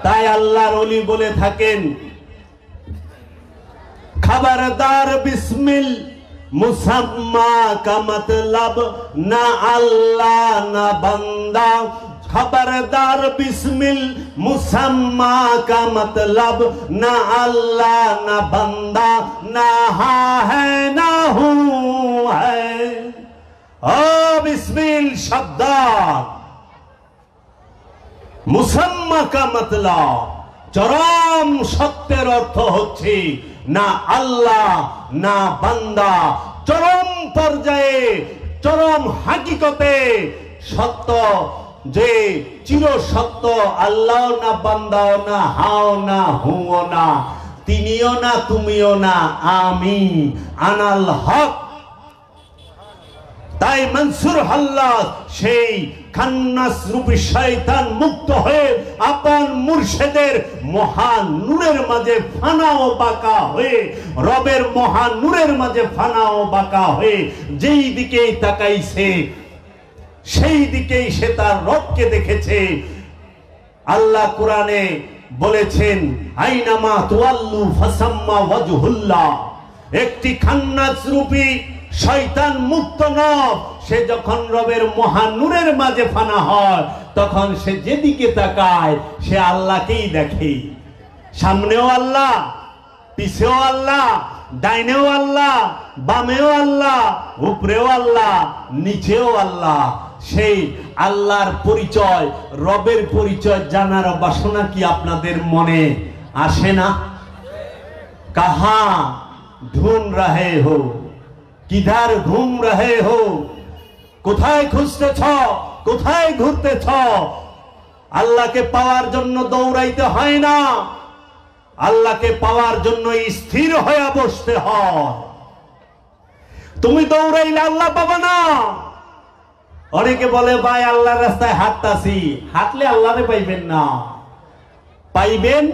তাই আল্লাহর ওলি বলে থাকেন, খবরদার বিসমিল মুসাম্মা কা মতলব না আল্লাহ না বান্দা। খবরদার বিসমিল মুসাম্মা কা মতলব না আল্লাহ না বান্দা, না হা হ্যায় না হু হ্যায়। ও বিসমিল শব্দ মুসাম্মা কা মতলব, চরম সত্যের অর্থ হচ্ছে না আল্লাহ না বান্দা। চরম পর্যায়ে, চরম হাকিকতে সত্য, যে চির সত্য, আল্লাহ না বান্দাও না, হাও না হুও না, তিনিও না তুমিও না, আমি আনাল হক। তাই মনসুর হাল্লাজ সেই খান্নাস রূপী শয়তান মুক্ত হয়ে আপন মুর্শিদের মহান নূরের মাঝে ফানা ও বাঁকা হয়ে, রবের মহান নূরের মাঝে ফানা ও বাঁকা হয়ে যেই দিকেই তাকাইছে সেই দিকেই সে তার রবকে দেখেছে। আল্লাহ কোরআনে বলেছেন, আইনামা তুয়াল্লু ফাসাম্মা ওয়াজহুল্লাহ। একটি খান্নাস রূপী শয়তান মুক্ত নব সে যখন রবের মহান নূরের মাঝে ফানা হয়, তখন সে যেদিকে তাকায় সে আল্লাহকেই দেখে। সামনেও আল্লাহ, পিছেও আল্লাহ, ডাইনেও আল্লাহ, বামেও আল্লাহ, উপরেও আল্লাহ, নিচেও আল্লাহ। সেই আল্লাহর পরিচয়, রবের পরিচয় জানার বাসনা কি আপনাদের মনে আসে না? কাহা ঢুন রহে হো, কিধার ঘুম রহে হো, কোথায় খুঁজতেছ, কোথায় ঘুরতেছ? আল্লাহকে পাওয়ার জন্য দৌড়াইতে হয় না, আল্লাহকে পাওয়ার জন্য স্থির হয়ে বসতে হয়। তুমি দৌড়াইলে আল্লাহ পাবে না। অনেকে বলে ভাই আল্লাহর রাস্তায় হাঁটতাছি, হাঁটলে আল্লাহরে পাইবেন না, পাইবেন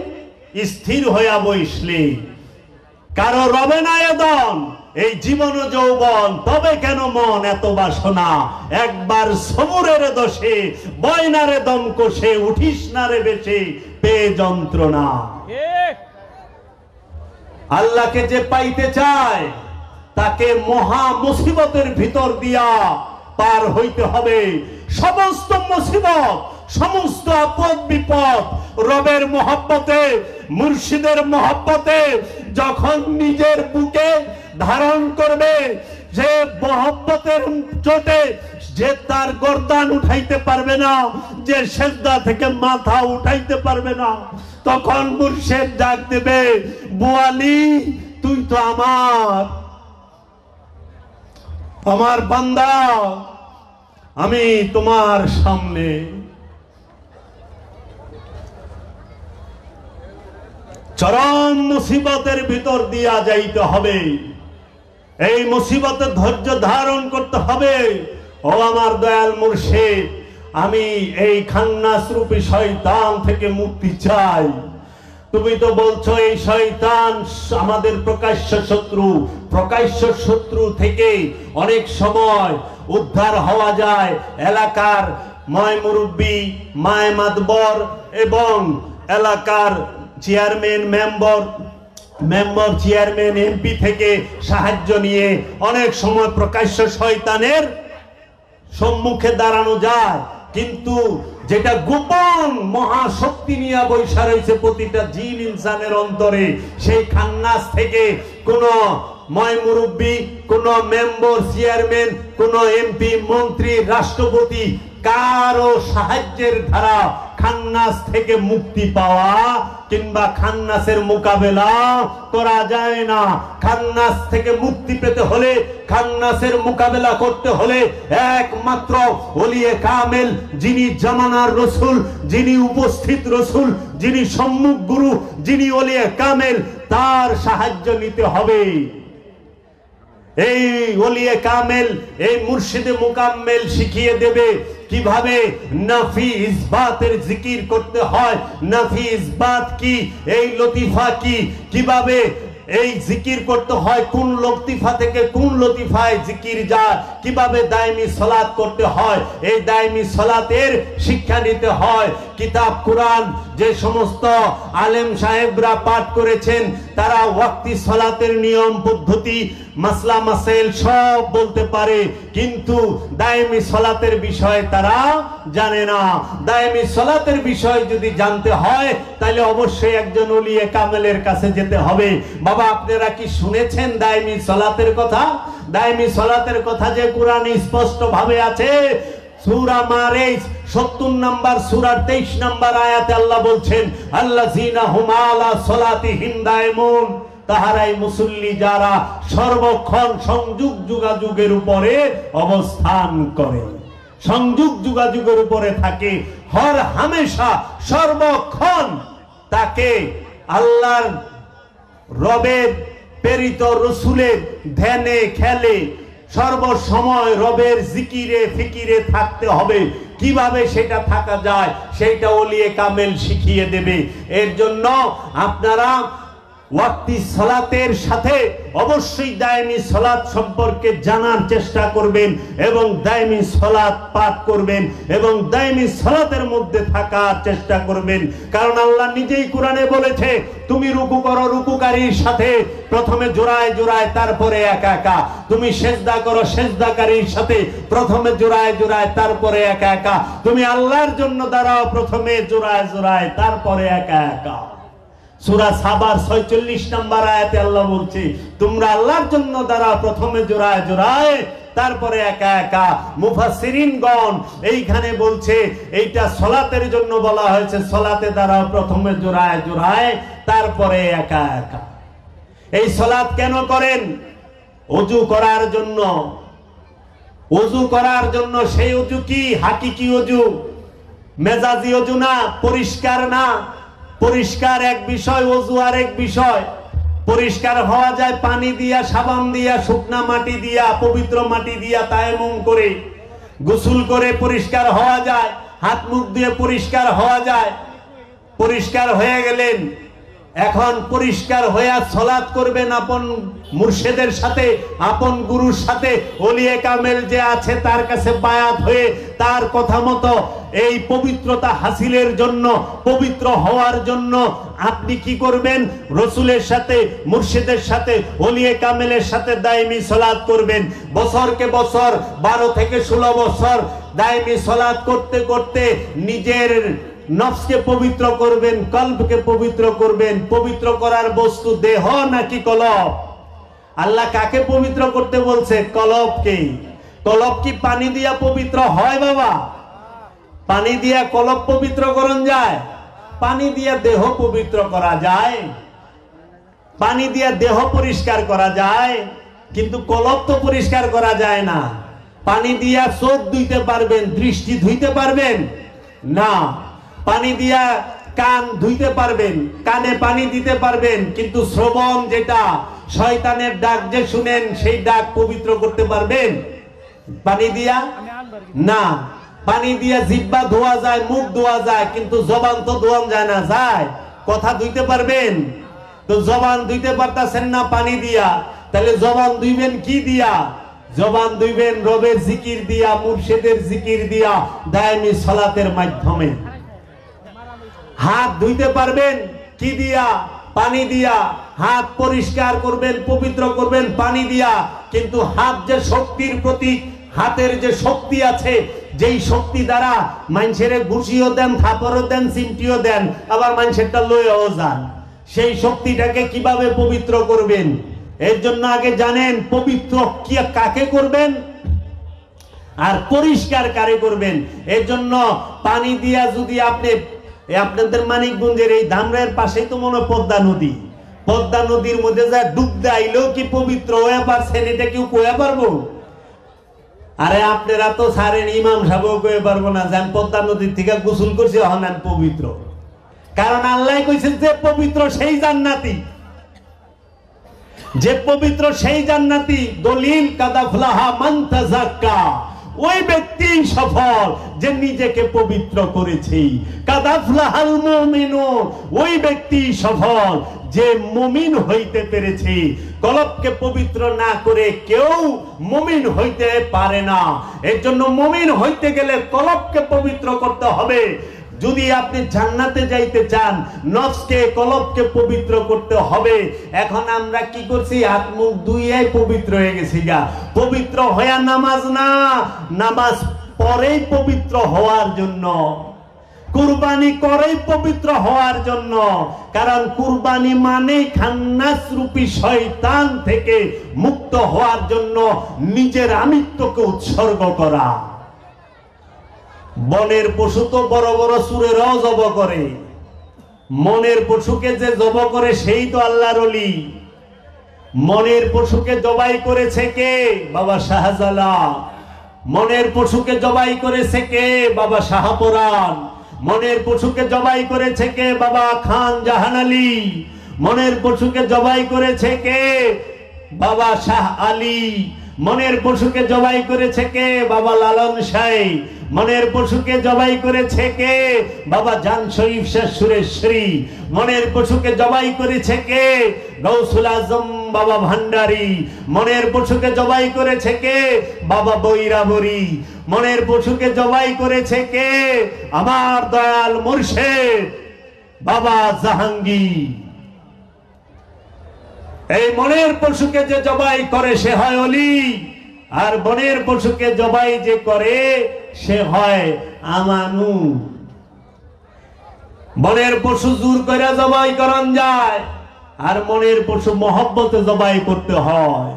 স্থির হইয়া বসলে। কারো রবে না এদন, এই জীবন যৌবন, তবে কেন মন এত বাসনা? একবার সবুরের দোষে বয়নারে দম কষে উঠিস না রে বেশে পেয়ে যন্ত্রণা। আল্লাহকে যে পাইতে চায় তাকে মহা মুসিবতের ভিতর দিয়া পার হইতে হবে। সমস্ত মুসিবত, সমস্ত আপদ বিপদ রবের মহব্বতে, মুর্শিদের মহব্বতে যখন নিজের বুকে ধারণ করবে, যে মহব্বতের চোটে যে তার গর্দান উঠাইতে পারবে না, যে সেজদা থেকে মাথা উঠাইতে পারবে না, তখন মুর্শিদ ডাক দেবে, বুয়ালি তুই তো আমার বান্দা, আমি তোমার সামনে। চরম মুসিবতের ভিতর দিয়া যাইতে হবে। এই মুসিবতে ধৈর্য ধারণ করতে হবে। ও আমার দয়াল মুর্শিদ, আমি এই খান্নাস রূপী শয়তান থেকে মুক্তি চাই। তুমি তো বলছো এই শয়তান আমাদের প্রকাশ্য শত্রু। প্রকাশ্য শত্রু থেকে অনেক সময় উদ্ধার হওয়া যায়। এলাকার ময় মুরব্বী, মায় মাতবর এবং এলাকার চেয়ারম্যান, মেম্বার চেয়ারম্যান, এমপি থেকে সাহায্য নিয়ে অনেক সময় প্রকাশ্য শয়তানের সম্মুখে দাঁড়ানো যায়। কিন্তু যেটা গোপন মহাশক্তি নিয়ে বৈশা রয়েছে প্রতিটা জিন ইনসানের অন্তরে, সেই খান্নাস থেকে কোন ময় মুরব্বী, কোন মেম্বার চেয়ারম্যান, কোন এমপি মন্ত্রী রাষ্ট্রপতি কারো সাহায্যের ধারা খান্নাস থেকে মুক্তি পাওয়া কিংবা খান্নাসের মোকাবেলা করা যায় না। খান্নাস থেকে মুক্তি পেতে হলে, খান্নাসের মোকাবেলা করতে হলে একমাত্র ওলিয়ে কামেল, যিনি জামানার রসুল, যিনি উপস্থিত রসুল, যিনি সম্মুখ গুরু, যিনি ওলিয়ে কামেল, তার সাহায্য নিতে হবে। এই ওলিয়ে কামেল, এই মুর্শিদে মুকাম্মেল শিখিয়ে দেবে কিভাবে নাফি ইসবাতের জিকির করতে হয়। নাফি ইসবাত কি, এই লতিফা কি, কিভাবে এই জিকির করতে হয়, কোন লতিফা থেকে কোন লতিফায় জিকির যায়, কিভাবে দায়মি সালাত করতে হয়, এই দায়মি সালাতের শিক্ষা নিতে হয়, কিতাব কুরআন যে সমস্ত আলেম সাহেবরা পাঠ করেছেন তারা ওয়াক্তি সালাতের নিয়ম পদ্ধতি মাসলা মাসাইল সব বলতে পারে, কিন্তু দায়েমি সালাতের বিষয় তারা জানে না। দায়েমি সালাতের বিষয় যদি জানতে হয় তাহলে অবশ্যই একজন ওলিয়ে কামেলের কাছে যেতে হবে। বাবা, আপনারা কি শুনেছেন দায়েমি সালাতের কথা? দায়েমি সালাতের কথা যে কোরআনে স্পষ্ট ভাবে আছে। সূরা মারিজ 70 নম্বর সূরার 23 নম্বর আয়াতে আল্লাহ বলছেন, আল্লাযীনা হুম আলা সালাতিহিম দায়মুন, তাহারাই মুসল্লি যারা সর্বক্ষণ সংযোগ যোগাযোগের উপরে অবস্থান করে, সংযোগ যোগাযোগের উপরে থাকে, হর হামেশা সর্বক্ষণ তাকে আল্লাহর রবের প্রেরিত রসুলের ধ্যানে খেলে সর্বসময় রবের জিকিরে ফিকিরে থাকতে হবে। কিভাবে সেটা থাকা যায় সেটা ওলিয়ে কামেল শিখিয়ে দেবে। এর জন্য আপনারা ওয়াক্তি সালাতের সাথে অবশ্যই দায়েমি সালাত সম্পর্কে জানার চেষ্টা করবেন এবং দায়েমি সালাত পাঠ করবেন এবং দায়েমি সালাতের মধ্যে থাকার চেষ্টা করবেন। কারণ আল্লাহ নিজেই কোরআনে বলেছে, তুমি রুকু করো রুকুকারীর সাথে প্রথমে জোড়ায় জোড়ায় তারপরে একা একা, তুমি সেজদা করো সেজদাকারীর সাথে প্রথমে জোড়ায় জোড়ায় তারপরে একা একা, তুমি আল্লাহর জন্য দাঁড়াও প্রথমে জোড়ায় জোড়ায় তারপরে একা একা। সূরা সাবার 46 নম্বর আয়াতে আল্লাহ বলছে, তোমরা আল্লাহর জন্য দাঁড়াও প্রথমে জোড়ায় জোড়ায় তারপরে একা একা। মুফাসসিরিনগণ এইখানে বলছে এইটা সালাতের জন্য বলা হয়েছে, সালাতে দাঁড়াও প্রথমে জোড়ায় জোড়ায় তারপরে একা একা। এই সালাত কেন করেন? ওযু করার জন্য। ওযু করার জন্য। সেই ওযু কি? হাকিকি ওযু, মেজাজি ওযু না, পরিষ্কার না। পরিষ্কার এক বিষয়, ওযু আর এক বিষয়। পরিষ্কার হওয়া যায় পানি দিয়া, সাবান দিয়া, শুকনা মাটি দিয়া, পবিত্র মাটি দিয়া তায়াম্মুম করে, গোসল করে পরিষ্কার হওয়া যায়, হাত মুখ দিয়ে পরিষ্কার হওয়া যায়। পরিষ্কার হয়ে গেলেন, এখন পরিষ্কার হয়ে সালাত করবেন আপন মুর্শিদের সাথে, আপন গুরুর সাথে, ওলিয়ে কামেল যে আছে তার কাছে বায়াত হয়ে তার কথা মতো এই পবিত্রতা হাসিলের জন্য, পবিত্র হওয়ার জন্য আপনি কি করবেন? রসুলের সাথে, মুর্শিদের সাথে, ওলিয়ে কামেলের সাথে দায়েমি সালাত করবেন। বছরকে বছর 12 থেকে 16 বছর দায়েমি সালাত করতে করতে নিজের নফসকে পবিত্র করবেন, কলবকে পবিত্র করবেন। পবিত্র করার বস্তু দেহ নাকি কলব? আল্লাহ কাকে পবিত্র করতে বলছে? কলবকে। কলব কি পানি দিয়া পবিত্র হয় বাবা? পানি দিয়া কলব পবিত্র করন যায়? পানি দিয়া দেহ পবিত্র করা যায়, পানি দিয়া দেহ পরিষ্কার করা যায়, কিন্তু কলব তো পরিষ্কার করা যায় না। পানি দিয়া চোখ ধুইতে পারবেন, দৃষ্টি ধুইতে পারবেন না। পানি দিয়া কান ধুইতে পারবেন, কানে পানি দিতে পারবেন, কিন্তু শ্রবণ যেটা শয়তানের ডাক যে শুনেন সেই ডাক পবিত্র করতে পারবেন পানি দিয়া? না। পানি দিয়া জিহ্বা ধোয়া যায়, মুখ ধোয়া যায়, কিন্তু জবান তো ধোয়া যায় না। যায়? কথা ধুইতে পারবেন? তো জবান ধুইতে পারতাছেন না পানি দিয়া, তাহলে জবান ধুইবেন কি দিয়া? জবান ধুইবেন রবের জিকির দিয়া, মুর্শিদের জিকির দিয়া, দায়েমি সালাতের মাধ্যমে। হাত ধুইতে পারবেন কি দিয়া? পানি দিয়া। হাত পরিষ্কার করবেন, পবিত্র করবেন পানি দিয়া, কিন্তু হাত যে শক্তির প্রতীক, হাতের যে শক্তি আছে, যেই শক্তি দ্বারা মানুষের ঘুষিও দেন, থাপড়ও দেন, চিমটিও দেন, আবার মানুষেরটা লয়েও যান, সেই শক্তিটাকে কিভাবে পবিত্র করবেন? এর জন্য আগে জানেন পবিত্র কি কাকে করবেন আর পরিষ্কার কারে করবেন। এর জন্য পানি দিয়া যদি আপনি, আপনাদের মানিকগঞ্জের এই ধামরার পাশেই তো মনে পদ্মা নদী, পদ্মা নদীর মধ্যে যা ডুব দেইলেও কি পবিত্র হয়ে পারছেন? এটা কেউ কয়ে পারবো? আরে আপনারা তো সারেন, ইমাম সাহেবও কয়ে পারবো না যে আমি পদ্মা নদীর থেকে গোসল করছি এখন আমি পবিত্র। কারণ আল্লাহ কইছেন যে পবিত্র সেই জান্নাতি, যে পবিত্র সেই জান্নাতি। দলিল কাদাফলাহা মান তাযাক্কা, ওই ব্যক্তি সফল যে নিজেকে পবিত্র করেছে। কাদাফলাহাল মুমিনুন, ওই ব্যক্তি সফল যে মুমিন হইতে পেরেছে। কলবকে পবিত্র না করে কেউ মুমিন হইতে পারে না। এর জন্য মুমিন হইতে গেলে কলবকে পবিত্র করতে হবে। যদি আপনি জান্নাতে যাইতে চান, নফসকে কলবকে পবিত্র করতে হবে। এখন আমরা কি করছি? হাত মুখ ধুইয়ে পবিত্র হয়ে গেছি গা। পবিত্র হয়ে নামাজ না, নামাজ পরেই পবিত্র হওয়ার জন্য, কুরবানি করেই পবিত্র হওয়ার জন্য। কারণ কুরবানি মানে খান্নাস রূপী শয়তান থেকে মুক্ত হওয়ার জন্য নিজের আমিত্বকে উৎসর্গ করা। বনের পশু তো বড় বড় সুরেরাও জব করে, মনের পশুকে যে জব করে সেই তো আল্লাহর ওলি। মনের পশুকে জবাই করেছে কে? বাবা শাহজালাল। মনের পশুকে জবাই করেছে কে? বাবা শাহপরান। মনের পশুকে জবাই করেছে কে? বাবা খান জাহান আলী। মনের পশুকে জবাই করেছে কে? বাবা শাহ আলী। মনের পশুকে জবাই করেছে কে? বাবা লালন শাহ। মনের পশুকে জবাই করেছে কে? বাবা জান শরীফ শাহ সুরেশ্বরী। মনের পশুকে জবাই করেছে কে? গৌসুল আজম বাবা ভান্ডারী। মনের পশুকে জবাই করেছে কে? বাবা বৈরাবরী। মনের পশুকে জবাই করেছে কে? আমার দয়াল মুর্শিদ বাবা জাহাঙ্গীর। এই মনের পশুকে যে জবাই করে সে হয় ওলি, আর বনের পশুকে জবাই যে করে সে হয় আমানু। বনের পশু জোর করে জবাই করান যায়, আর মনের পশু মহব্বতে জবাই করতে হয়।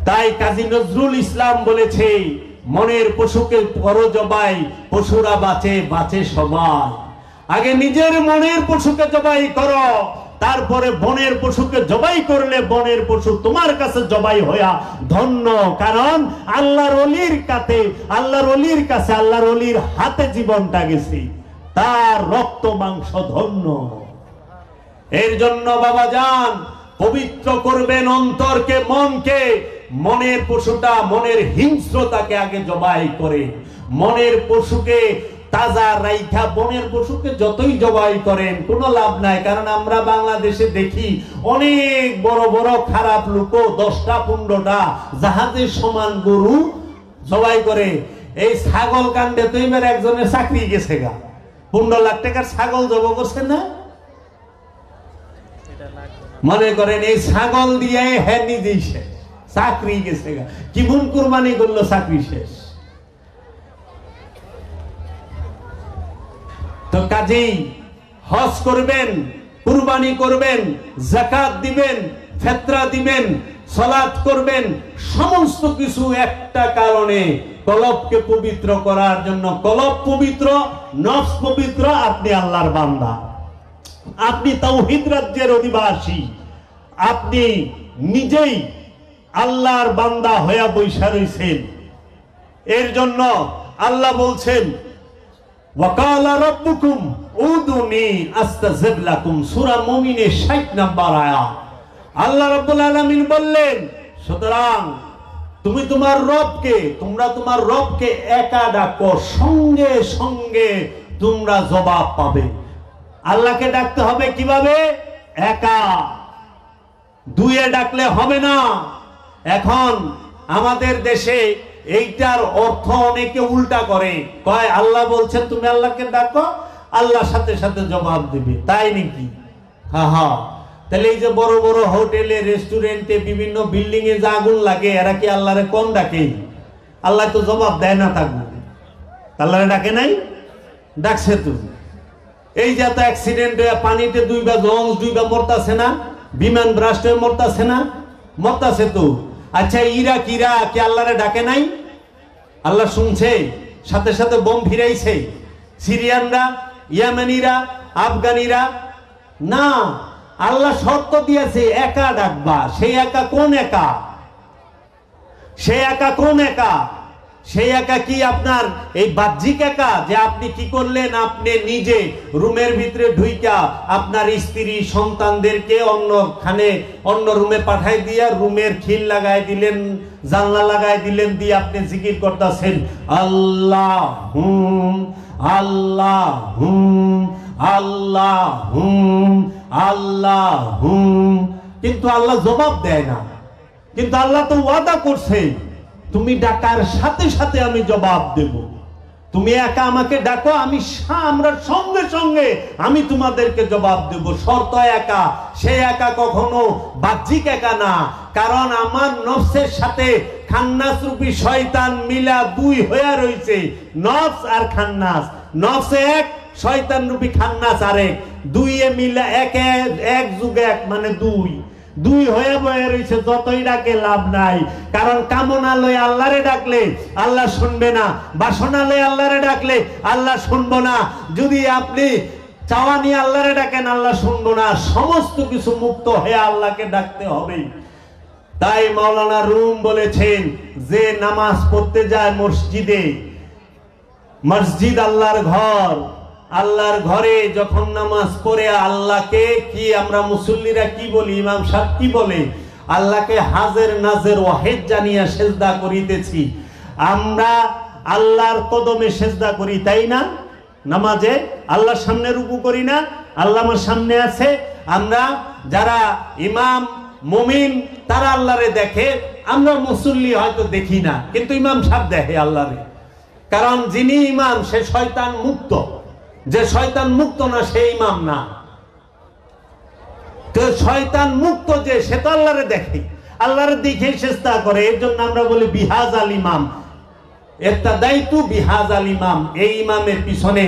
তাই কাজী নজরুল ইসলাম বলেছে, মনের পশুকে করো জবাই, পশুরা বাঁচে, বাঁচে সবাই। আগে নিজের মনের পশুকে জবাই করো, তারপরে বনের পশুকে জবাই করলে বনের পশু তোমার কাছে জবাই হইয়া ধন্য। কারণ আল্লাহর ওলির কাছে, আল্লাহর ওলির কাছে, আল্লাহর ওলির হাতে জীবনটা গেছে, তার রক্ত মাংস ধন্য। এর জন্য বাবা যান পবিত্র করবেন অন্তরকে, মনকে। মনের পশুটা, মনের হিংস্রতাকে আগে জবাই করে। মনের পশুকে তাজা রাইখা বনের পশুকে যতই জবাই করেন কোনো লাভ নাই। কারণ আমরা বাংলাদেশে দেখি অনেক বড় বড় খারাপ লোক 10টা 15টা জাহাজের সমান গরু জবাই করে। এই ছাগল কাণ্ডে তো এবার একজনের চাকরি গেছে গা, 15 লাখ টাকার ছাগল জব করছে না। মনে করেন এই ছাগল দিয়ে হ্যাঁ নিজেই শেষ, চাকরি গেছে গা। কি মন কুরবানি করলো, চাকরি শেষ। তো কাজেই হজ করবেন, কুরবানি করবেন, যাকাত দিবেন, ফিতরা দিবেন, সালাত করবেন, সমস্ত কিছু একটা কারণে, কলবকে পবিত্র করার জন্য। কলব পবিত্র, নফস পবিত্র, আপনি আল্লাহর বান্দা, আপনি তাওহীদ রাজ্যের অধিবাসী, আপনি নিজেই আল্লাহর বান্দা হয়ে বৈশা রইছেন। এর জন্য আল্লাহ বলছেন, ওয়াকালা রাব্বুকুম উদুনি আস্তাজিব লাকুম, সূরা মুমিনের 60 নম্বর আয়াত। আল্লাহ রাব্বুল আলামিন বললেন, সুতরাং তুমি তোমার রবকে, তোমরা তোমার রবকে একা ডাকো, সঙ্গে সঙ্গে তোমরা জবাব পাবে। আল্লাহকে ডাকতে হবে কিভাবে? একা, দুয়ে ডাকলে হবে না। এখন আমাদের দেশে এইটার অর্থ অনেকে উল্টা করে, কয় আল্লাহ বলছেন তুমি আল্লাহকে ডাকো, আল্লাহ সাথে সাথে জবাব দিবে। তাই নাকি? হ্যাঁ হ্যাঁ। তাহলে এই যে বড় বড় হোটেলে, রেস্টুরেন্টে, বিভিন্ন বিল্ডিং এ যে আগুন লাগে, এরা কি আল্লাহরে কম ডাকে? আল্লাহ তো জবাব দেয় না, থাকবো আল্লাহরে ডাকে নাই, ডাকছে তো। এই যে এত অ্যাক্সিডেন্ট হয়ে পানিতে দুইবার লঞ্চ দুইবার মরতাছে না, বিমান ব্রাস্ট হয়ে মরতাছে না, মরতাছে তো। আচ্ছা ইরাকিরা কি আল্লাহরে ডাকে নাই? আল্লাহ শুনছে, সাথে সাথে বোম ফিরাইছে। সিরিয়ানরা, ইয়েমেনিরা, আফগানিরা না, আল্লাহ শর্ত দিয়েছে একা ডাকবা। সেই একা কোন একা? সেই একা কোন একা? সেই একা কি আপনার এই বাহ্যিক একা, যে আপনি কি করলেন, আপনি নিজে রুমের ভিতরে ঢুইকা আপনার স্ত্রী সন্তানদেরকে অন্যখানে অন্য রুমে পাঠাই দিয়া রুমের খিল লাগাই দিলেন, জানলা লাগাই দিলেন, দিয়ে আপনি জিকির করতেছেন আল্লাহ হুম আল্লাহ হুম আল্লাহ হুম আল্লাহ হুম, কিন্তু আল্লাহ জবাব দেয় না। কিন্তু আল্লাহ তো ওয়াদা করছে, তুমি ডাকার সাথে সাথে আমি জবাব দেব। তুমি একা আমাকে ডাকো, আমরা সঙ্গে সঙ্গে আমি তোমাদেরকে জবাব দেব। শর্ত একা, সে একা কখনো বাহ্যিক একা না, কারণ আমার নফসের সাথে খান্নাস রূপী শয়তান মিলা দুই হয়ে রয়েছে। নফস আর খান্নাস, নফস এক, শয়তান রূপী খান্নাস আরেক, দুইয়ে মিলা এক যুগ এক মানে দুই হয়ে বয়ে রয়েছে। যতই ডাকে লাভ নাই, কারণ কামনালয়ে আল্লাহরে ডাকলে আল্লাহ শুনবে না, বাসনালয়ে আল্লাহরে ডাকলে আল্লাহ শুনবো না। যদি আপনি চাওয়া নিয়ে আল্লাহরে ডাকেন আল্লাহ শুনবো না। সমস্ত কিছু মুক্ত হয়ে আল্লাহকে ডাকতে হবে। তাই মাওলানা রুম বলেছেন, যে নামাজ পড়তে যায় মসজিদে, মসজিদ আল্লাহর ঘর, আল্লাহর ঘরে যখন নামাজ পড়ে আল্লাহকে কি আমরা মুসল্লিরা কি বলি, ইমাম সাহেব কি বলে, আল্লাহকে হাজের নাজের ওয়াহিদ জানিয়া সেজদা করিতেছি। আমরা আল্লাহর কদমে সেজদা করি, তাই না? নামাজে আল্লাহর সামনে রুকু করি না, আল্লাহ আমার সামনে আছে। আমরা যারা ইমাম মুমিন তারা আল্লাহরে দেখে, আমরা মুসল্লি হয়তো দেখি না, কিন্তু ইমাম সাহেব দেখে আল্লাহরে। কারণ যিনি ইমাম সে শয়তান মুক্ত, যে শয়তান মুক্ত না সে ইমাম না। তো শয়তান মুক্ত যে, সে তো আল্লাহরে দেখে, আল্লাহরে দেখে চেষ্টা করে। এর জন্য আমরা বলি বিহাজ আল ইমাম, ইক্তাদাইতু বিহাজ আল ইমাম। এই ইমামের পিছনে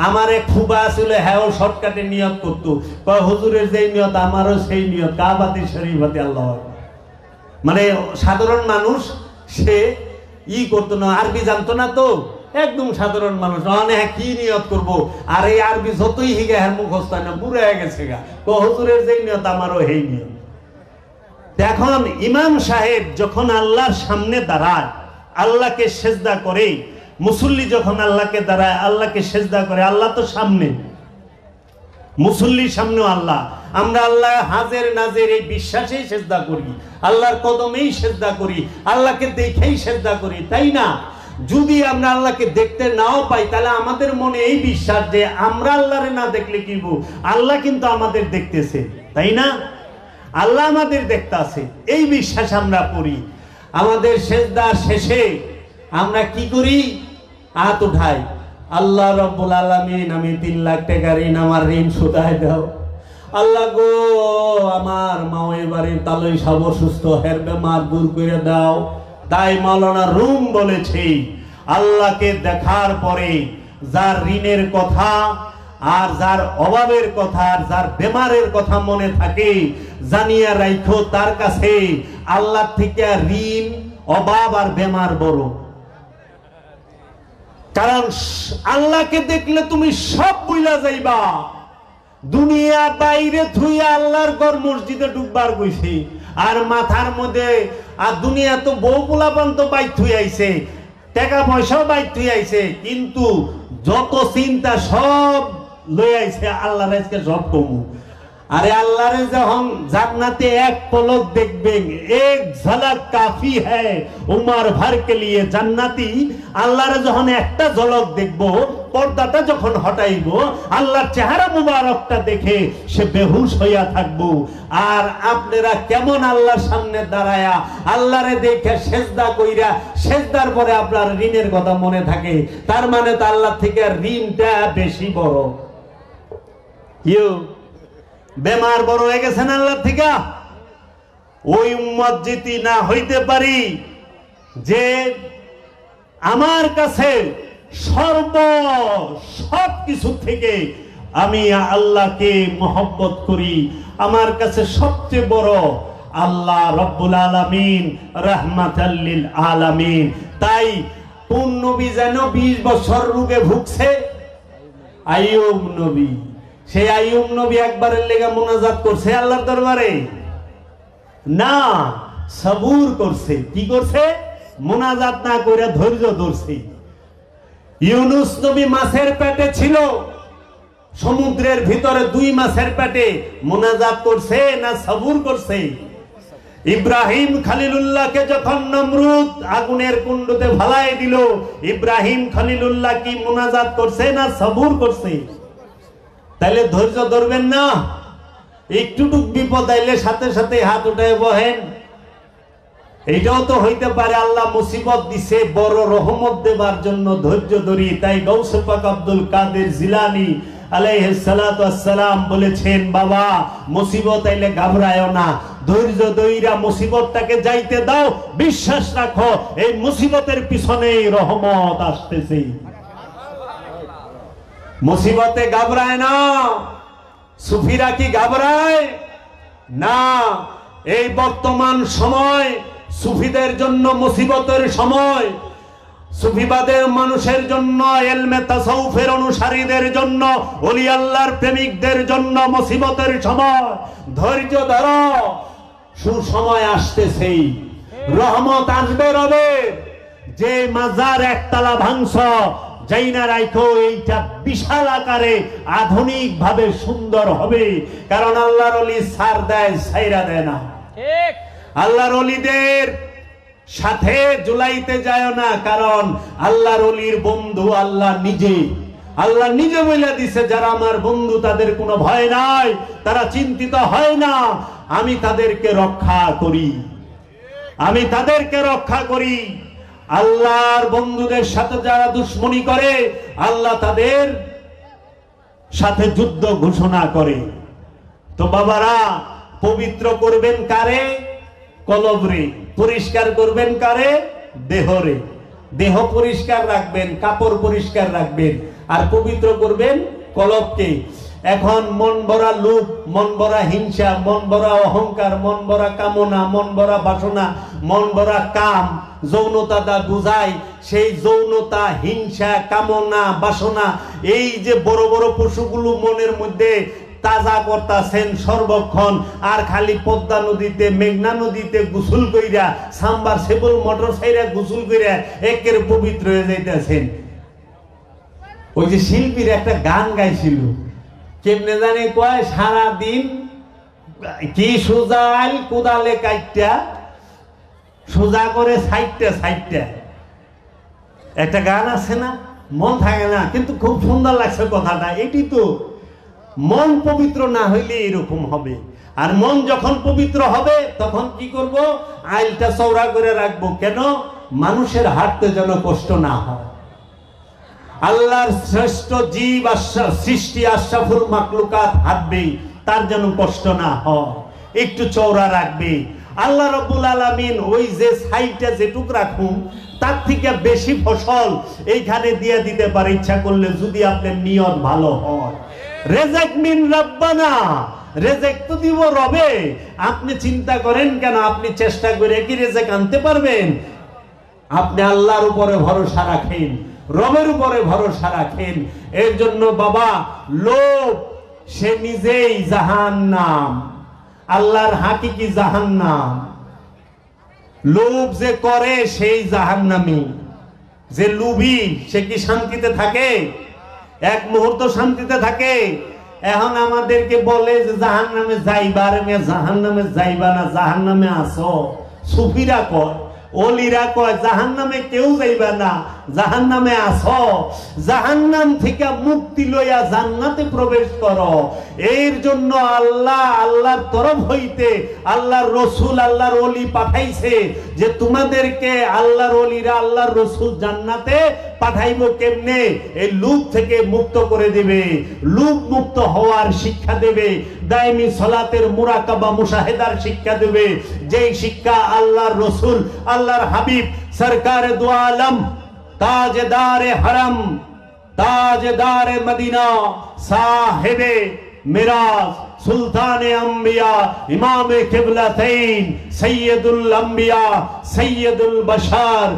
আমার এক ফুবা ছিল, হ্যাঁ ও শর্টকাটে নিয়ত করতো, হুজুরের যেই নিয়ত আমারও সেই নিয়ত, কাবাতি শরীফাতে আল্লাহ। মানে সাধারণ মানুষ সে করতো না, আরবি জানতো না, তো একদম সাধারণ মানুষ কি নিয়ত করব। আর এই আরবি যতই হিগে হ্যাঁ মুখস্থ না, বুড়ে হয়ে গেছে গা, হুজুরের যেই নিয়ত আমারও সেই নিয়ত। এখন ইমাম সাহেব যখন আল্লাহর সামনে দাঁড়ায় আল্লাহকে সেজদা করে, মুসল্লি যখন আল্লাহকে দাঁড়ায় আল্লাহকে সেজদা করে, আল্লাহ তো সামনে, মুসল্লির সামনেও আল্লাহ। আমরা আল্লাহ হাজের নাজের এই বিশ্বাসেই সেজদা করি, আল্লাহর কদমেই সেজদা করি, আল্লাহকে দেখেই সেজদা করি, তাই না? যদি আমরা আল্লাহকে দেখতে নাও পাই তাহলে আমাদের মনে এই বিশ্বাস যে আমরা আল্লাহরে না দেখলে কি আল্লাহ কিন্তু আমাদের দেখতেছে, তাই না? আল্লাহ আমাদের দেখতেছে, এই বিশ্বাস আমরা করি। আমাদের সেজদার শেষে আমরা কি করি? হাত উঠাই, আল্লাহ রাব্বুল আলামিন আমি 3 লাখ টাকার ঋণ, আমার ঋণ শোধায় দাও। আল্লাহ গো আমার মাওয়ে বাড়ির তালই সব অসুস্থ, হের বেমার দূর করে দাও। তাই মাওলানা রুম বলেছে, আল্লাহকে দেখার পরে যার ঋণের কথা আর যার অভাবের কথা আর যার বেমারের কথা মনে থাকে, জানিয়া রাখো তার কাছে আল্লাহ থেকে ঋণ, অভাব আর বেমার বড়। কারণ আল্লাহকে দেখলে তুমি সব ভুলা যাইবা। দুনিয়া বাইরে থুইয়া আল্লাহর ঘর মসজিদে ডুববার কইছি, আর মাথার মধ্যে আর দুনিয়া তো বউ পোলাপান তো বাইর থুই আইছে, টাকা পয়সাও বাইর থুই আইছে, কিন্তু যত চিন্তা সব লই আইছে আল্লাহর আজকে সব কমু। আরে আল্লাহরে যখন জান্নাতে এক পলক দেখবেন, এক ঝলক কাফি হ্যায় উমর ভর কে লিয়ে। জান্নাতি আল্লাহরে যখন একটা ঝলক দেখবো, পর্দাটা যখন হটাইব, আল্লাহর চেহারা মুবারকটা দেখে সে বেহুশ হইয়া থাকবো। আর আপনারা কেমন আল্লাহর সামনে দাঁড়ায়া আল্লাহরে দেখে সেজদা কইরা, সেজদার পরে আপনার ঋণের কথা মনে থাকে, তার মানে তো আল্লাহ থেকে ঋণটা বেশি বড়। বেমার বড় হয়ে গেছেন আল্লাহ থেকে। ওই উম্মত যদি না হইতে পারি যে আমার কাছে সব কিছু থেকে আমি আল্লাহকে মহব্বত করি, আমার কাছে সবচেয়ে বড় আল্লাহ রব্বুল আলামিন, রাহমাতাল লিল আলামিন। তাই কোন নবী যেন 20 বছর রোগে ভুগছে? আইয়ুব নবী। সেই আইয়ুব নবী একবারের লেগে মুনাজাত করছে আল্লাহর দরবারে? না, সবুর করছে। কি করছে? মুনাজাত না করে ধৈর্য ধরছে। ইউনুস নবী মাছের পেটে ছিল, সমুদ্রের ভিতরে 2 মাসের পেটে, মুনাজাত করছে না সবুর করছে? ইব্রাহিম খলিলুল্লাহকে যখন নমরুদ আগুনের কুণ্ডতে ফালাই দিল, ইব্রাহিম খলিলুল্লাহ কি মুনাজাত করছে না সবুর করছে? তাইলে ধৈর্য ধরবেন না? একটুটুক বিপদ আইলে সাথে সাথে হাত উঠায় বহেন, এইটাও তো হইতে পারে আল্লাহ মুসিবত দিছে বড় রহমত দেবার জন্য ধৈর্য ধরি। তাই গৌসে পাক আব্দুল কাদের জিলানী আলাইহিস সালাতু ওয়াস সালাম বলেছেন, বাবা মুসিবত আইলে ঘাবড়ায়ও না, ধৈর্য ধইরা মুসিবতটাকে যাইতে দাও, বিশ্বাস রাখো এই মুসিবতের পিছনেই রহমত আসতেছে। মুসিবতে ঘাবড়ায় না। সুফিরা কি ঘাবড়ায় না? এই বর্তমান সময় সুফিদের জন্য মুসিবতের সময়, সুফিবাদের মানুষের জন্য, ইলমে তাসাউফের অনুসারীদের জন্য, ওলি আল্লাহর প্রেমিকদের জন্য মুসিবতের সময়। ধৈর্য ধরো, সুসময় আসতেছে, রহমত আসবে রবের। যে মাজার একতলা ভাঙছ যাইনা রাখো, এইটা বিশাল আকারে আধুনিক ভাবে সুন্দর হবে। কারণ আল্লাহর ওলি সার দেয়, সাইরা দেয় না। ঠিক, আল্লাহর ওলিদের সাথে জুলাইতে যায় না, কারণ আল্লাহর ওলির বন্ধু আল্লাহ নিজে। আল্লাহ নিজে বলে দিছে, যারা আমার বন্ধু তাদের কোনো ভয় নাই, তারা চিন্তিত হয় না, আমি তাদেরকে রক্ষা করি, আমি তাদেরকে রক্ষা করি। আল্লাহর বন্ধুদের সাথে যারা দুশ্মনী করে, আল্লাহ তাদের সাথে যুদ্ধ ঘোষণা করে। তো বাবারা, পবিত্র করবেন কারে? কলবরে। পরিষ্কার করবেন কারে? দেহরে। দেহ পরিষ্কার রাখবেন, কাপড় পরিষ্কার রাখবেন, আর পবিত্র করবেন কলবকে। এখন মন ভরা লোভ, মন ভরা হিংসা, মন ভরা অহংকার, মন ভরা কামনা, মন ভরা বাসনা, মন ভরা কাম, যৌনতা দা বুঝায়, সেই যৌনতা, হিংসা, কামনা, বাসনা, এই যে বড় বড় পশুগুলো মনের মধ্যে তাজা করতেছেন সর্বক্ষণ, আর খালি পদ্মা নদীতে, মেঘনা নদীতে গোসল কইরা, সাম্বার সেবল মোটর সাইরা গোসল কইরা একের পবিত্র হয়ে যাইতেছেন। ওই যে শিল্পীর একটা গান গাইছিল, কেমনে জানে কয়, সারা দিন কি সোজাল কোদালে কাইটা, সোজা করে সাইডটা সাইডটা, একটা গান আছে না, মন থাকে না, কিন্তু খুব সুন্দর লাগছে কথাটা। এটি তো মন পবিত্র না হইলে এরকম হবে। আর মন যখন পবিত্র হবে তখন কি করব? আইলটা চওড়া করে রাখবো। কেন? মানুষের হাঁটতে যেন কষ্ট না হয়। আল্লাহর শ্রেষ্ঠ জীব সৃষ্টি আশরাফুল মাখলুকাত হাঁটবে, তার যেন কষ্ট না হয়, একটু চওড়া রাখবে। আল্লাহ রাব্বুল আলামিন ওই যে সাইডটা যেটুক রাখুন, তার থেকে বেশি ফসল এইখানে দিয়ে দিতে পারে ইচ্ছা করলে, যদি আপনার নিয়ত ভালো হয়। রেজেক মিন রাব্বানা, রেজেক তো দিব রবে। আপনি চিন্তা করেন কেন? আপনি চেষ্টা করে কি রেজেক আনতে পারবেন? আপনি আল্লাহর উপরে ভরসা রাখেন, রবের উপরে ভরসা রাখেন। এর জন্য বাবা, লোভ সে নিজেই জাহান্নাম, আল্লাহর হাকিকি জাহান্নাম। লোভ যে করে সেই জাহান্নামী। যে লোভী সে কি শান্তিতে থাকে? এক মুহূর্ত শান্তিতে থাকে? এখন আমাদেরকে বলে যে জাহান্নামে যাইবা, রে মে জাহান্নামে যাইবা না, জাহান্নামে আসো। সুফিরা কয়, ওলিরা কয় জাহান্নামে কেউ যাইবা না, জাহান্নামে আসো, জাহান্নাম থেকে মুক্তি লইয়া জান্নাতে প্রবেশ করো। এর জন্য আল্লাহ আল্লাহর তরফ হইতে আল্লাহর রসুল, আল্লাহর ওলি পাঠাইছে, যে তোমাদেরকে আল্লাহর ওলিরা, আল্লাহর রসুল জান্নাতে পাঠাইব কেমনে? এই লুপ থেকে মুক্ত করে দেবে, লুপ মুক্ত হওয়ার শিক্ষা দেবে, দাইমি সালাতের মুরাকাবা মুশাহেদার শিক্ষা দেবে, যেই শিক্ষা আল্লাহর রসুল, আল্লাহর হাবিব সরকারে দু আলম, তাজদারে হরম, তাজদারে মদিনা, সাহেবে মিরাজ, সুলতানে আম্বিয়া, ইমামে কিবলাতাইন, সৈয়দুল আম্বিয়া, সৈয়দুল বশর,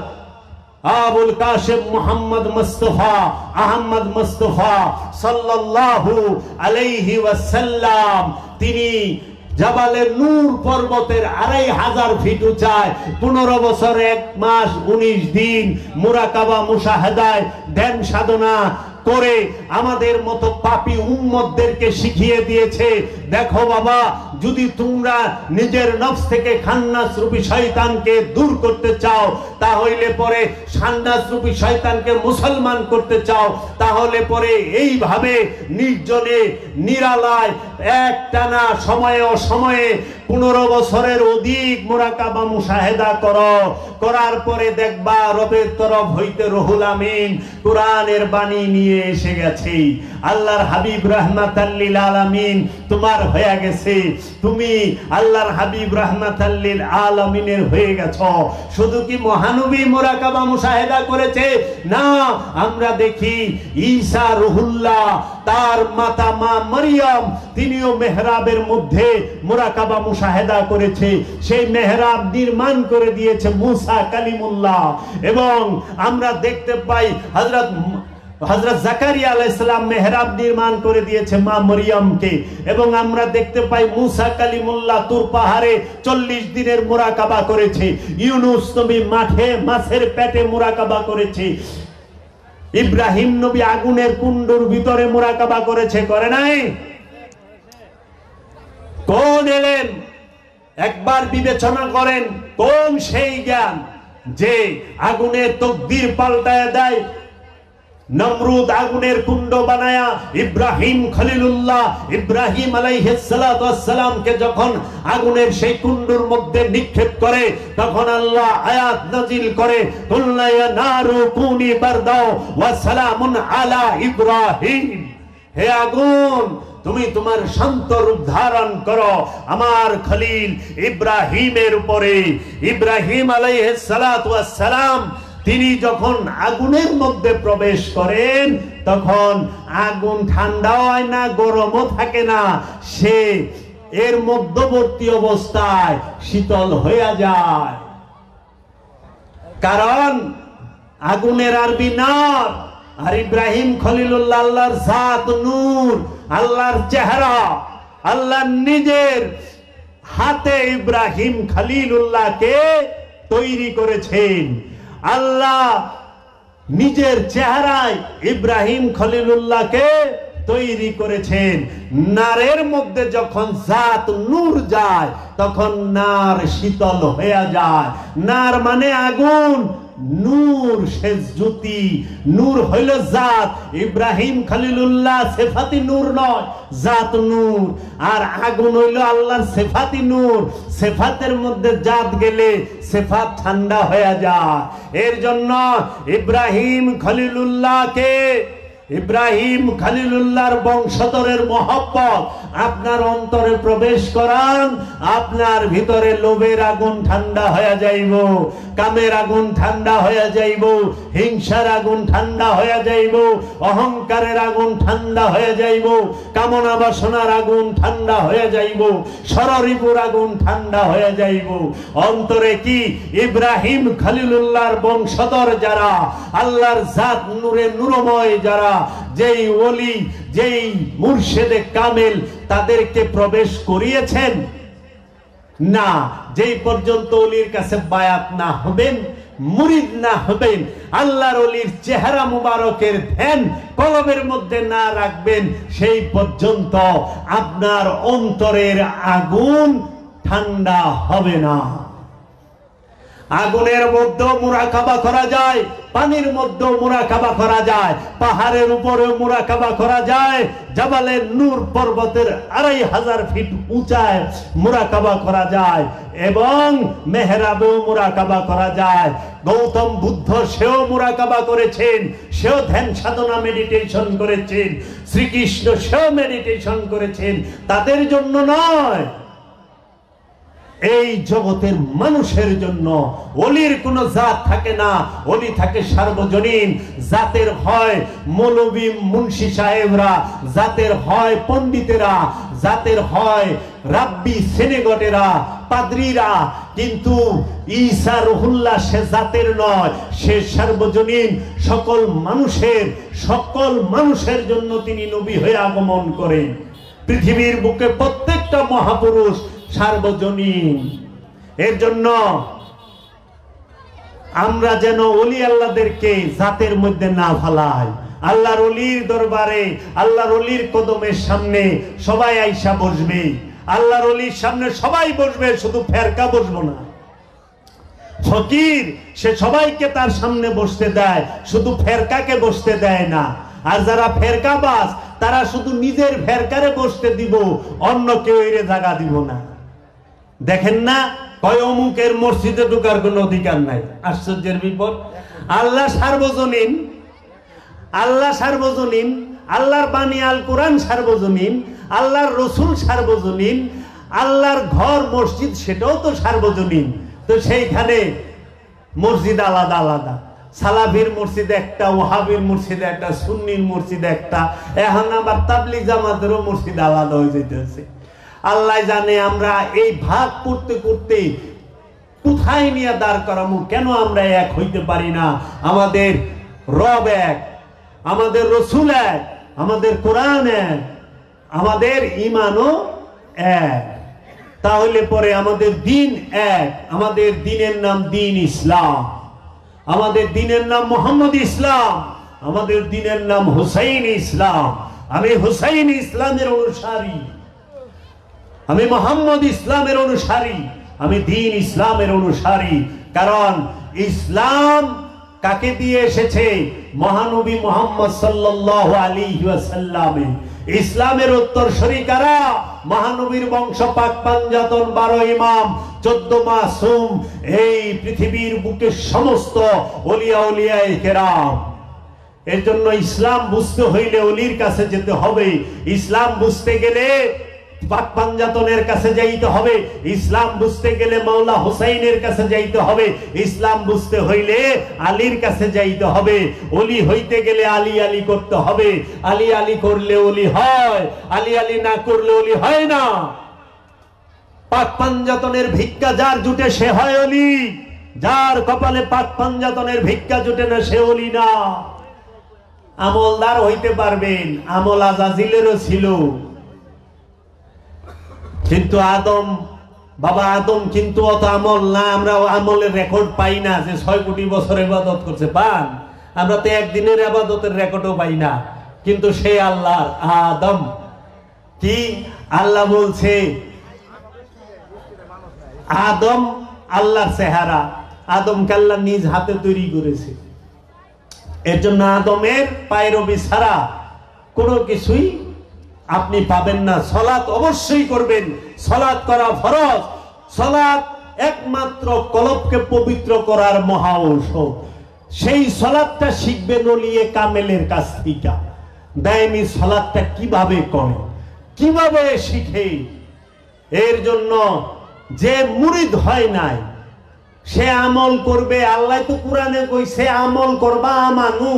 আবুল কাশিম মুহাম্মদ মুস্তাফা আহমদ মুস্তাফা সাল্লাল্লাহু আলাইহি ওয়াসাল্লাম, তিনি জাবালে নূর পর্বতের 2500 ফিট উঁচায় 15 বছর 1 মাস 19 দিন মুরাকাবা মুশাহাদায় ধ্যান সাধনা করে আমাদের মতো পাপী উম্মতদেরকে শিখিয়ে দিয়েছে দেখো বাবা, যদি তোমরা নিজের নফস থেকে খান্নাস রূপী শয়তানকে দূর করতে চাও, তাহলে পরে খান্নাস রূপী শয়তানকে মুসলমান করতে চাও, তাহলে পরে এইভাবে নির্জনে নিরালায় একটানা সময়ে অসময়ে 15 বছরের অধিক মুরাকাবা মুশাহেদা করো। করার পরে দেখবা রবের তরফ হইতে রুহুল আমিন কোরআনের বাণী নিয়ে এসে গেছে। আল্লাহর হাবিব রাহমাতাল লিল আলামিন তোমার হয়ে গেছে, তুমি আল্লাহর হাবিব রাহমাতাল লিল আলামিনের হয়ে গেছো। শুধু কি মহানবী মুরাকাবা মুশাহেদা করেছে? না, আমরা দেখি ঈসা রুহুল্লাহ, তার মাতা মা মারিয়াম, তিনিও মেহরাবের মধ্যে মুরাকাবা মুশাহেদা করেছে। সেই মেহরাব নির্মাণ করে দিয়েছে মুসা কালিমুল্লাহ। এবং আমরা দেখতে পাই হযরত জাকারিয়া আলাইহিস সালাম মেহরাব নির্মাণ করে দিয়েছে মা মরিয়মকে। এবং আমরা দেখতে পাই মুসা কালিমুল্লাহ তুর পাহাড়ে 40 দিনের মুরাকাবা করেছে। ইউনুস নবী মাঠে মাছের পেটে মুরাকাবা করেছে। ইব্রাহিম নবী আগুনের কুণ্ডুর ভিতরে মুরাকাবা করেছে, করে নাই? কোন এলেন একবার বিবেচনা করেন, কোন সেই জ্ঞান যে আগুনের তকদির পাল্টায় দেয়? নমরুদ আগুনের কুণ্ড বানায়া ইব্রাহিম খলিলুল্লাহ ইব্রাহিম আলাইহিস সালাতু ওয়াস সালামকে যখন আগুনের সেই কুণ্ডুর মধ্যে নিক্ষেপ করে, তখন আল্লাহ আয়াত নাজিল করে, কুল্লা ইয়া নারু কুনি বারদাও ওয়া সালামুন আলা ইব্রাহিম। হে আগুন, তুমি তোমার শান্ত রূপ ধারণ করো আমার খলিল ইব্রাহিমের উপরে। ইব্রাহিম আলাইহিস সালাতু ওয়াস সালাম তিনি যখন আগুনের মধ্যে প্রবেশ করেন, তখন আগুন ঠান্ডাও হয় না, গরমও থাকে না, সে এর মধ্যবর্তী অবস্থায় শীতল হয়ে যায়। কারণ আগুনের আরবি নার, আর ইব্রাহিম খলিলুল্লাহ আল্লাহর জাত নূর, আল্লাহর চেহারা, আল্লাহ নিজের হাতে ইব্রাহিম খলিলুল্লাহকে তৈরি করেছেন। আল্লাহ নিজের চেহারায় ইব্রাহিম খলিলুল্লাহকে তৈরি করেছেন। নারের মধ্যে যখন জাত নূর যায়, তখন নার শীতল হয়ে যায়। নার মানে আগুন, নূর সে জ্যোতি, নূর হইল জাত। ইব্রাহিম খলিলুল্লাহ সিফাতি নূর নয়, জাত নূর। আর আগুন হইল আল্লাহর সিফাতি নূর। সিফাতের মধ্যে জাত গেলে সিফাত ঠান্ডা হয়ে যায়। এর জন্য ইব্রাহিম খলিলুল্লাহকে, ইব্রাহিম খলিলুল্লাহর বংশধরের মহব্বত আপনার অন্তরে প্রবেশ করান, আপনার ভিতরে লোভের আগুন ঠান্ডা হয়ে যাইব, কামের আগুন ঠান্ডা হয়ে যাইব, হিংসার আগুন ঠান্ডা হয়ে যাইব, অহংকারের আগুন ঠান্ডা হয়ে যাইব, কামনা বাসনার আগুন ঠান্ডা হয়ে যাইব, ষড়রিপুর আগুন ঠান্ডা হয়ে যাইব। অন্তরে কি ইব্রাহিম খলিলুল্লাহর বংশধর যারা, আল্লাহর জাত নূরে নূরময় যারা, যেই ওলি, যেই মুর্শেদে কামেল, তাদেরকে প্রবেশ করিয়েছেন না। যেই পর্যন্ত ওলির কাছে বায়াত না হবেন, মুরিদ না হবেন, আল্লাহর ওলির চেহারা মুবারকের ধ্যান কলবের মধ্যে না রাখবেন, সেই পর্যন্ত আপনার অন্তরের আগুন ঠান্ডা হবে না। আগুনের মধ্যেও মুরাকাবা করা যায়, পানির মধ্যেও মুরাকাবা করা যায়, পাহাড়ের উপরেও মুরাকাবা করা যায়, জাবালের নূর পর্বতের 2500 ফিট উঁচায় মুরাকাবা করা যায়, এবং মেহরাবেও মুরাকাবা করা যায়। গৌতম বুদ্ধ সেও মুরাকাবা করেছেন, সেও ধ্যান সাধনা মেডিটেশন করেছেন। শ্রীকৃষ্ণ সেও মেডিটেশন করেছেন, তাদের জন্য নয়, এই জগতের মানুষের জন্য। ওলির কোন জাত থাকে না, ওলি থাকে সার্বজনীন। জাতের হয় মৌলবী মুন্সি সাহেবরা, জাতের হয় পণ্ডিতেরা, জাতের হয় রাব্বি সেনেগটেরা, পাদ্রীরা। কিন্তু ঈসা রুহুল্লাহ সে জাতের নয়, সে সার্বজনীন, সকল মানুষের জন্য তিনি নবী হয়ে আগমন করেন। পৃথিবীর বুকে প্রত্যেকটা মহাপুরুষ সার্বজনীন। এর জন্য আমরা যেন ওলি আল্লাহদেরকে জাতের মধ্যে না ফেলাই, আল্লাহর ওলির দরবারে, আল্লাহর ওলির কদমের সামনে সবাই আইসা বসবে, আল্লাহর ওলির সামনে সবাই বসবে, শুধু ফেরকা বসবো না। ফকির সে সবাইকে তার সামনে বসতে দেয়, শুধু ফেরকাকে বসতে দেয় না। আর যারা ফেরকাবাজ তারা শুধু নিজের ফেরকারে বসতে দিব, অন্য কেউ এর জায়গা দিব না। দেখেন না, কয় অমুকের মসজিদে ঢোকার কোনো অধিকার নাই। আশ্চর্যের বিপদ। আল্লাহ সার্বজনীন, আল্লাহ সার্বজনীন, আল্লাহর বাণী আল কোরআন সার্বজনীন, আল্লাহর রসুল সার্বজনীন, আল্লাহর ঘর মসজিদ সেটাও তো সার্বজনীন। তো সেইখানে মসজিদ আলাদা আলাদা, সালাফির মসজিদ একটা, ওয়াহাবির মসজিদ একটা, সুন্নির মসজিদ একটা, এখন আবার তাবলিগ জামাতেরও মসজিদ আলাদা হয়ে যেতেছে। আল্লাহ জানে আমরা এই ভাগ করতে করতে কোথায় নিয়ে দাঁড় করামু। কেন আমরা এক হইতে পারি না? আমাদের রব এক, আমাদের রসুল এক, আমাদের কোরআন এক, আমাদের ঈমানও এক। তাহলে পরে আমাদের দিন এক, আমাদের দিনের নাম দিন ইসলাম, আমাদের দিনের নাম মোহাম্মদ ইসলাম, আমাদের দিনের নাম হুসাইন ইসলাম। আমি হুসাইন ইসলামের অনুসারী, আমি মোহাম্মদ ইসলামের অনুসারী, আমি দিন ইসলামের অনুসারী। কারণ ইসলাম কাকে দিয়ে এসেছে? মহানবী মুহাম্মদ সাল্লাল্লাহু আলাইহি ওয়াসাল্লামে। ইসলামের উত্তরসূরি কারা? মহানবীর বংশ, পাক পাঞ্জাতন, 12 ইমাম, 14 মাসুম, এই পৃথিবীর বুকে সমস্ত ওলিয়া উলিয়ায়ে কেরাম। এর জন্য ইসলাম বুঝতে হইলে ওলির কাছে যেতে হবে। ইসলাম বুঝতে গেলে পাক পাঞ্জাতনের কাছে যাইতে হবে। ইসলাম বুঝতে গেলে মাওলা হুসাইনের কাছে যাইতে হবে। ইসলাম বুঝতে হইলে আলীর কাছে যাইতে হবে। ওলি হইতে গেলে আলী আলী করতে হবে। আলী আলী করলে ওলি হয়, আলী আলী না করলে ওলি হয় না। পাক পাঞ্জাতনের ভিক্ষা যার জুটে সে হয় ওলি, যার কপালে পাক পাঞ্জাতনের ভিক্ষা জুটে না সে ওলি না। আমলদার হইতে পারবেন, আমল আজাজিলেরও ছিল, কিন্তু আদম, বাবা আদম কিন্তু অত আমল না। আমরা আমলের রেকর্ড পাই না যে 6 কোটি বছর ইবাদত করছে। পান? আমরা তো একদিনের ইবাদতের রেকর্ডও পাই না। কিন্তু সে আল্লাহর আদম, কি আল্লাহ বলছে আদম আল্লাহর চেহারা, আদমকে আল্লাহ নিজ হাতে তৈরি করেছে। এর জন্য আদমের পায়রবি ছাড়া কোনো কিছুই আপনি পাবেন না। সালাত অবশ্যই করবেন, সালাত করা ফরজ। সালাত একমাত্র কলবকে পবিত্র করার মহা ঔষধ। সেই সালাতটা শিখবেন ওলিয়ে কামেলের কাছ থেকে। দায়মি সালাতটা কিভাবে করে, কিভাবে শিখে। এর জন্য যে মুরিদ হয় নাই সে আমল করবে। আল্লাহ তো কোরআনে কইছে আমল করবা আমানু।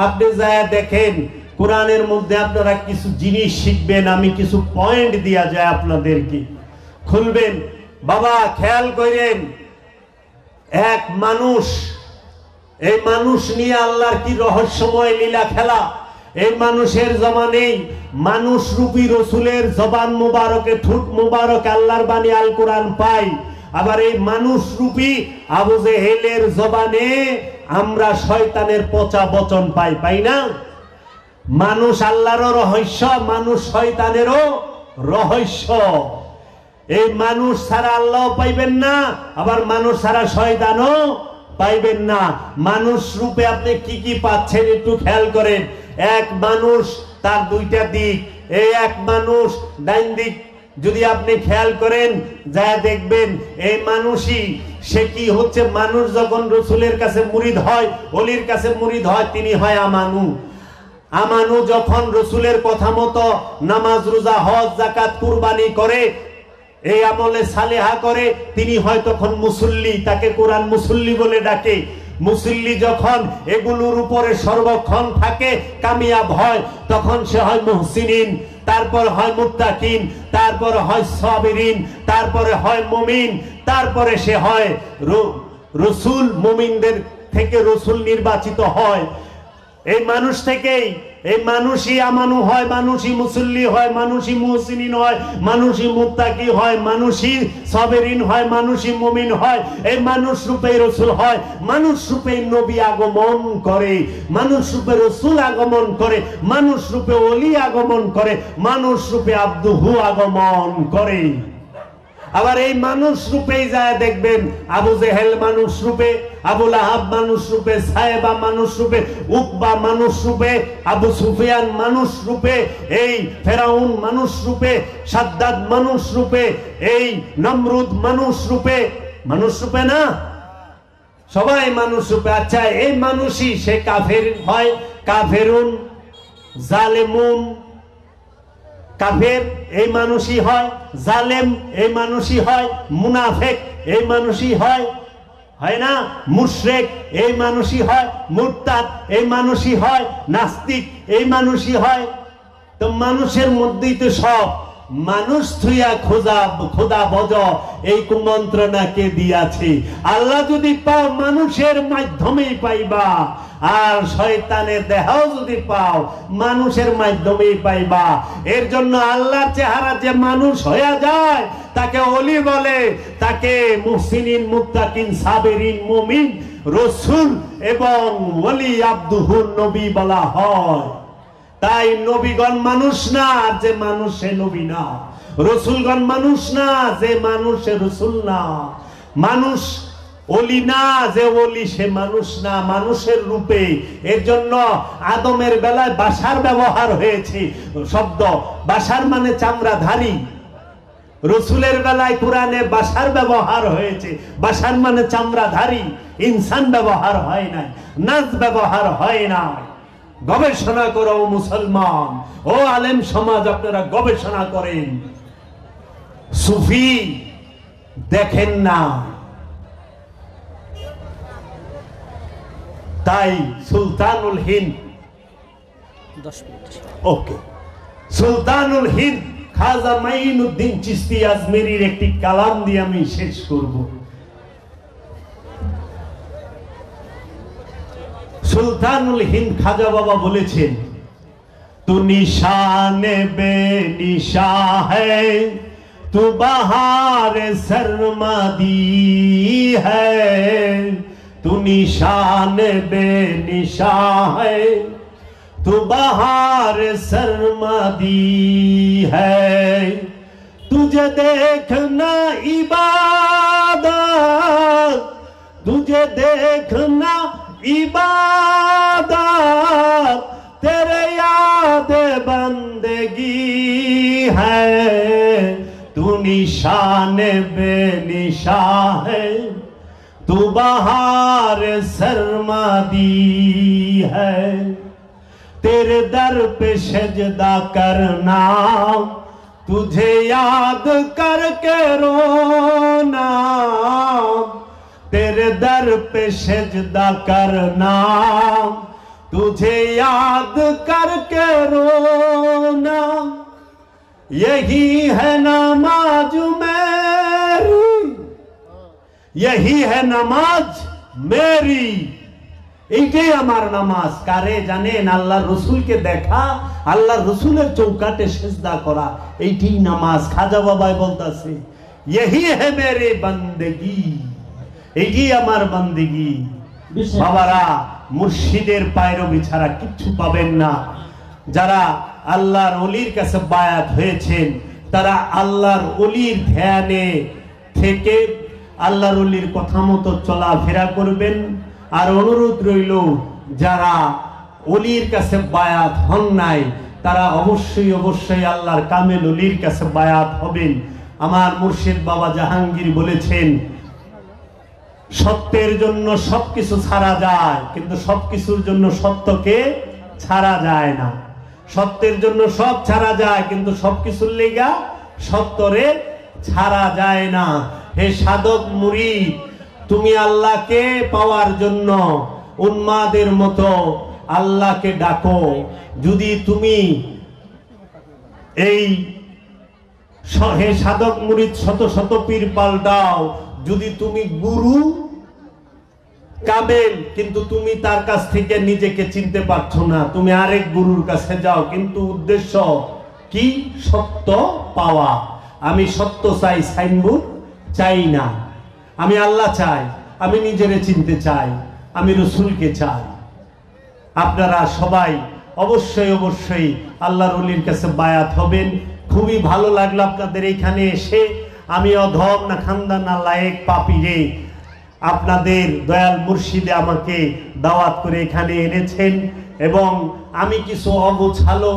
আপনি যায় দেখেন কোরআনের মধ্যে আপনারা কিছু জিনিস শিখবেন। আমি কিছু পয়েন্ট দিয়া যায় আপনাদেরকে, খুলবেন। বাবা খেয়াল করেন, এক মানুষ, এই মানুষ নিয়ে আল্লাহর কি রহস্যময় লীলা খেলা। এই মানুষের জমানেই মানুষ রূপী রসুলের জবান মুবারকে, ঠোঁট মুবারক আল্লাহর বাণী আল কোরআন পাই। আবার এই মানুষ রূপী আবু জেহেলের জবানে আমরা শয়তানের পচা বচন পাই, পাই না? মানুষ আল্লাহরও রহস্য, মানুষ শয়তানেরও রহস্য। এই মানুষ ছাড়া আল্লাহ পাইবেন না, আবার মানুষ ছাড়া শয়তানও পাইবেন না। মানুষ রূপে আপনি কি কি পাচ্ছেন একটু খেয়াল করেন। এক মানুষ, তার দুইটা দিক। এই এক মানুষ ডাইন দিক যদি আপনি খেয়াল করেন, যা দেখবেন এই মানুষই সে কি হচ্ছে। মানুষ যখন রসুলের কাছে মুরিদ হয়, ওলির কাছে মুরিদ হয়, তিনি হয় আমানু। আমানু যখন রসুলের কথা মতো নামাজ, রোজা, হজ, যাকাত, কুরবানি করে, এই আমলে সালেহা করে, তিনি হয় তখন মুসল্লি। তাকে কোরআন মুসল্লি বলে ডাকে। মুসল্লি যখন এগুলোর উপরে সর্বক্ষণ থাকে, কামিয়াব হয়, তখন সে হয় মুহসিনিন, তারপর হয় মুত্তাকিন, তারপর হয় সাবিরিন, তারপরে হয় মুমিন, তারপরে সে হয় রসুল। মুমিনদের থেকে রসুল নির্বাচিত হয়। এই মানুষ থেকেই এই মানুষই আমানু হয়, মানুষই মুসল্লি হয়, মানুষই মুহসিনিন হয়, মানুষই মুত্তাকি হয়, মানুষই সাবেরিন হয়, মানুষই মুমিন হয়। এই মানুষ রূপে রাসূল হয়, মানুষ রূপে নবী আগমন করে, মানুষ রূপে রাসূল আগমন করে, মানুষ রূপে ওলি আগমন করে, মানুষ রূপে আব্দুহু আগমন করে। আবার এই মানুষ রূপেই যায় দেখবেন আবু জেহেল মানুষ রূপে, আবু লাহাব মানুষ রূপে, সায়েবা মানুষ রূপে, উকবা মানুষ রূপে, আবু সুফিয়ান মানুষ রূপে, এই ফেরাউন মানুষ রূপে, সাদ্দাদ মানুষ রূপে, এই নমরুদ মানুষ রূপে। মানুষ রূপে না, সবাই মানুষ রূপে। আচ্ছা, এই মানুষই সে কাফের হয়, কাফেরুন, জালেমুন, কাফের এই মানুষই হয়, জালেম এই মানুষই হয়, মুনাফিক এই মানুষই হয়, হয় না? মুশরিক এই মানুষই হয়, মুরতাদ এই মানুষই হয়, নাস্তিক এই মানুষই হয়। তো মানুষের মধ্যেই তো সব। মানুষ থুইয়া খোদা বজ এই কুমন্ত্রণা কে দিয়াছে? আল্লাহ যদি পাও মানুষের মাধ্যমেই পাইবা, আর শয়তানের দেহও যদি পাও মানুষের মাধ্যমেই পাইবা। এর জন্য আল্লাহর চেহারা যে মানুষ হয়ে যায় তাকে ওলি বলে, তাকে মুহসিনিন, মুত্তাকিন, সাবেরিন, মুমিন, রাসূল এবং ওলি, আব্দুহু, নবী বলা হয়। তাই নবীগণ মানুষ না যে মানুষ সে নবী না, রাসূলগণ মানুষ না যে মানুষ সে রাসূল না, মানুষ ওলি না যে ওলি সে মানুষ না, মানুষের রূপে। এর জন্য আদমের বেলায় বাশার ব্যবহার হয়েছে শব্দ, বাশার মানে চামড়াধারী। রাসূলের বেলায় কোরআনে বাশার ব্যবহার হয়েছে, বাশার মানে চামড়াধারী, ইনসান ব্যবহার হয় না, নাজ ব্যবহার হয় না। গবেষণা করো মুসলমান, ও আলেম সমাজ, আপনারা গবেষণা করেন। সুফি দেখেন না, তাই সুলতানুল হিন্দ, ওকে, সুলতানুল হিন্দ খাজা মাইনুদ্দিন চিশতি আজমেরির একটি কালাম দিয়ে আমি শেষ করব। সুলতানুল হিন্দ খাজা বাবা বলেছেন, তু নিশানে বে নিশা হ্যায়, তু বাহার সরমাদি হ্যায়, তু নিশানে বে নিশা হ্যায়, तू बहार सरमादी है, तुझे देखना इबादत, तुझे देखना इबादत, तेरे याद बंदगी है, तू निशान बे निशा है, तू बहार सरमादी है, तेरे दर पे सजदा करना, तुझे याद करके रोना, तेरे दर पे सजदा करना, तुझे याद करके रोना, यही है नमाज मेरी, यही है नमाज मेरी, এইটাই আমার নামাজ। কারে জানেন? আল্লাহর রাসূলকে দেখা, আল্লাহর রাসূলের চৌকাটে সিজদা করা, এইটাই নামাজ। খাজা বাবাই বলতাছে, यही है मेरे बंदगी, এইটাই আমার বন্দেগী। বাবারা, মুর্শিদের পায়রবি ছাড়া কিচ্ছু পাবেন না। যারা আল্লাহর ওলির কাছে বায়াত হয়েছেন তারা আল্লাহর ওলির ধ্যানে থেকে আল্লাহর ওলির কথা মতো চলাফেরা করবেন। আর অনুরোধ রইল, যারা ওলির কাছে বায়াত হন নাই তারা অবশ্যই অবশ্যই আল্লাহর কামেল ওলির কাছে বায়াত হবেন। আমার মুর্শিদ বাবা জাহাঙ্গীর বলেছেন, সত্যের জন্য সবকিছু ছাড়া যায়, কিন্তু সবকিছুর জন্য সত্যকে ছাড়া যায় না। সত্যের জন্য সব ছাড়া যায়, কিন্তু সবকিছুর লেগা সত্যরে ছাড়া যায় না। হে সাধক মুরিদ, তুমি আল্লাহকে পাওয়ার জন্য উন্মাদের মতো আল্লাহকে ডাকো। যদি তুমি এই হে সাধক মুরিদ শত শত পীর পাল্টাও, যদি তুমি গুরু কামেল, কিন্তু তুমি তার কাছ থেকে নিজেকে চিনতে পারছো না, তুমি আরেক গুরুর কাছে যাও, কিন্তু উদ্দেশ্য কি? সত্য পাওয়া। আমি সত্য চাই, সাইনবোর্ড চাই না। আমি আল্লাহ চাই, আমি নিজেরে চিনতে চাই, আমি রসুলকে চাই। আপনারা সবাই অবশ্যই অবশ্যই আল্লাহর ওলির কাছে বায়াত হবেন। খুবই ভালো লাগলো আপনাদের এইখানে এসে। আমি অধম না খানদান না লায়েক পাপী রে, আপনাদের দয়াল মুর্শিদে আমাকে দাওয়াত করে এখানে এনেছেন এবং আমি কিছু অগোছালো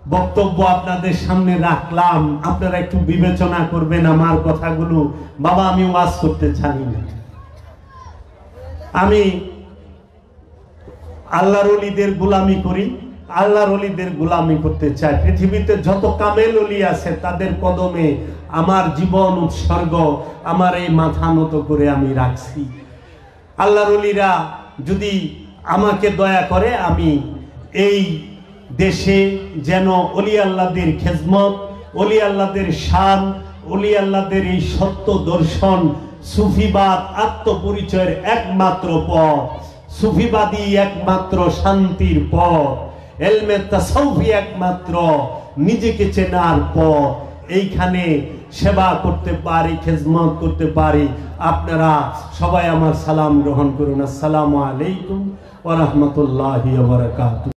বক্তব্য আপনাদের সামনে রাখলাম। আপনারা একটু বিবেচনা করবেন আমার কথাগুলো। বাবা, আমি ওয়াজ করতে জানি না, আমি আল্লাহর ওলিদের গোলামি করি, আল্লাহর ওলিদের গোলামি করতে চাই। পৃথিবীতে যত কামেল ওলি আছে তাদের কদমে আমার জীবন উৎসর্গ, আমার এই মাথা নত করে আমি রাখছি। আল্লাহর ওলিরা যদি আমাকে দয়া করে, আমি এই দেশে যেন অলি আল্লাহদের খেজমত, অলি আল্লাহদের শান, অলি আল্লাহদের এই সত্য দর্শন, সুফিবাদ আত্মপরিচয়ের একমাত্র পথ, সুফিবাদী একমাত্র শান্তির পথ, এলমে তাসাউফি একমাত্র নিজেকে চেনার পথ, এইখানে সেবা করতে পারি, খেজমত করতে পারি। আপনারা সবাই আমার সালাম গ্রহণ করুন। আসসালামু আলাইকুম ওয়া রাহমাতুল্লাহি ওয়া বারাকাতুহু।